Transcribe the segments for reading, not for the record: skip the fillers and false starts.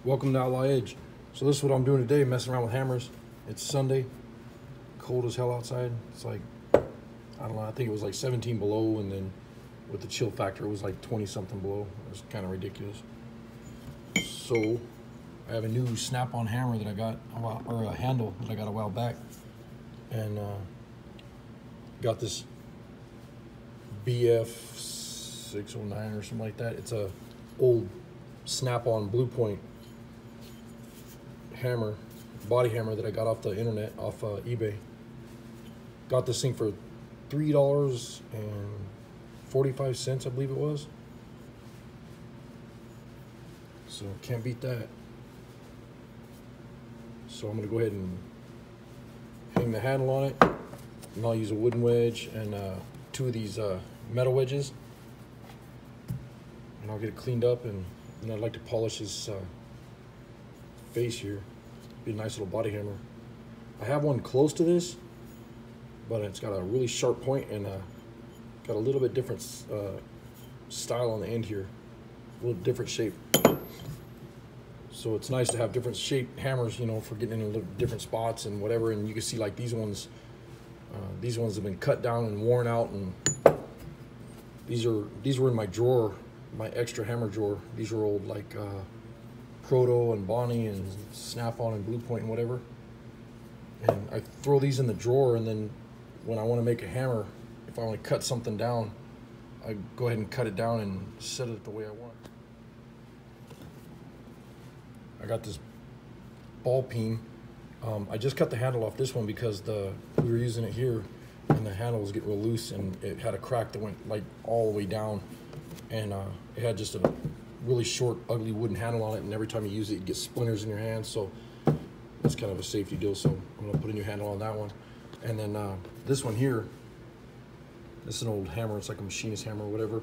Welcome to Outlaw Edge. So this is what I'm doing today, messing around with hammers. It's Sunday, cold as hell outside. It's like, I don't know, I think it was like 17 below, and then with the chill factor, it was like 20 something below. It was kind of ridiculous. So I have a new snap-on hammer that I got, or a handle that I got a while back, and got this BF 609 or something like that. It's a old snap-on Blue Point hammer, body hammer that I got off the internet, off eBay. Got this thing for $3.45, I believe it was. So can't beat that. So I'm gonna go ahead and hang the handle on it, and I'll use a wooden wedge and two of these metal wedges, and I'll get it cleaned up, and I'd like to polish this face here. Be a nice little body hammer. I have one close to this, but it's got a really sharp point and got a little bit different style on the end here, a little different shape. So it's nice to have different shaped hammers, you know, for getting in little different spots and whatever. And you can see like these ones have been cut down and worn out, and these were in my drawer, my extra hammer drawer. These are old like Proto and Bonnie and Snap-on and Blue Point and whatever. And I throw these in the drawer, and then when I want to make a hammer, if I want to cut something down, I go ahead and cut it down and set it the way I want. I got this ball peen. I just cut the handle off this one because we were using it here, and the handle was getting real loose, and it had a crack that went like all the way down, and it had just a really short, ugly wooden handle on it, and every time you use it, you get splinters in your hands. So it's kind of a safety deal. So I'm gonna put a new handle on that one. And then this one here, this is an old hammer. It's like a machinist hammer or whatever.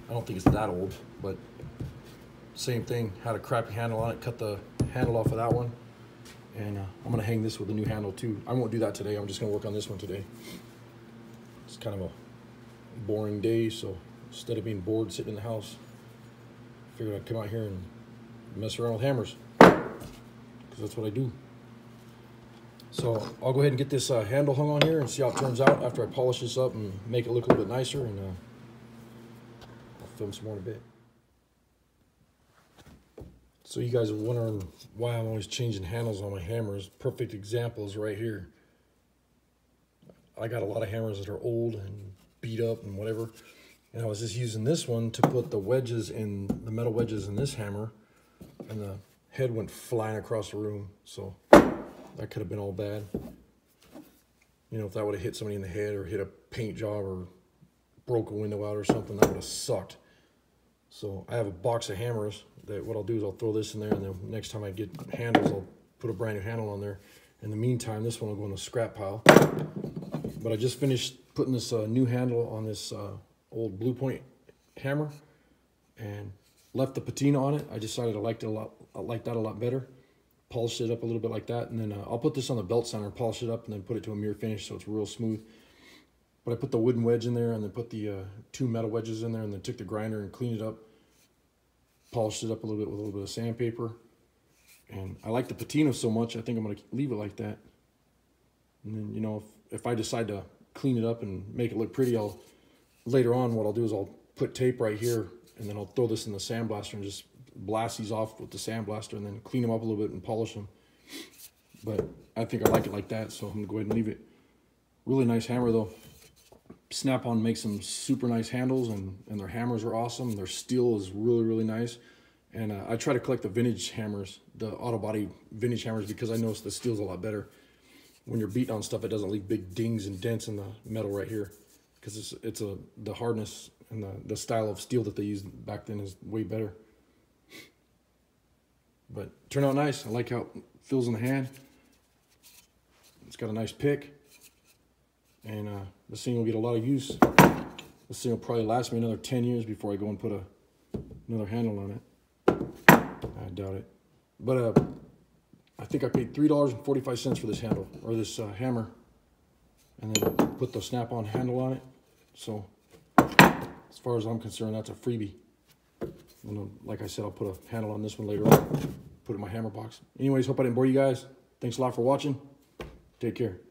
I don't think it's that old, but same thing. Had a crappy handle on it. Cut the handle off of that one, and I'm gonna hang this with a new handle too. I won't do that today. I'm just gonna work on this one today. It's kind of a boring day, so instead of being bored sitting in the house, I figured I'd come out here and mess around with hammers, because that's what I do. So I'll go ahead and get this handle hung on here and see how it turns out after I polish this up and make it look a little bit nicer, and I'll film some more in a bit. So you guys are wondering why I'm always changing handles on my hammers. Perfect example is right here. I got a lot of hammers that are old and beat up and whatever, and I was just using this one to put the wedges in, the metal wedges in this hammer, and the head went flying across the room. So that could have been all bad. You know, if that would have hit somebody in the head or hit a paint job or broke a window out or something, that would have sucked. So I have a box of hammers that what I'll do is I'll throw this in there, and then next time I get handles, I'll put a brand new handle on there. In the meantime, this one will go in the scrap pile. But I just finished putting this new handle on this old Blue Point hammer, and left the patina on it. I decided I liked it a lot. I like that a lot better. Polished it up a little bit like that, and then I'll put this on the belt sander and polish it up, and then put it to a mirror finish so it's real smooth. But I put the wooden wedge in there, and then put the two metal wedges in there, and then took the grinder and cleaned it up, polished it up a little bit with a little bit of sandpaper. And I like the patina so much, I think I'm going to leave it like that. And then, you know, if I decide to clean it up and make it look pretty, later on what I'll do is I'll put tape right here, and then I'll throw this in the sandblaster and just blast these off with the sandblaster, and then clean them up a little bit and polish them. But I think I like it like that, so I'm going to go ahead and leave it. Really nice hammer though. Snap-on makes some super nice handles, and their hammers are awesome. Their steel is really, really nice. And I try to collect the vintage hammers, the auto body vintage hammers, because I notice the steel's a lot better. When you're beating on stuff, it doesn't leave big dings and dents in the metal right here, because the hardness and the style of steel that they used back then is way better. But turned out nice. I like how it feels in the hand. It's got a nice pick. And this thing will get a lot of use. This thing will probably last me another 10 years before I go and put another handle on it. I doubt it. But I think I paid $3.45 for this handle, or this hammer. And then put the snap-on handle on it. So as far as I'm concerned, that's a freebie. And like I said, I'll put a handle on this one later on. put it in my hammer box. Anyways, hope I didn't bore you guys. Thanks a lot for watching. Take care.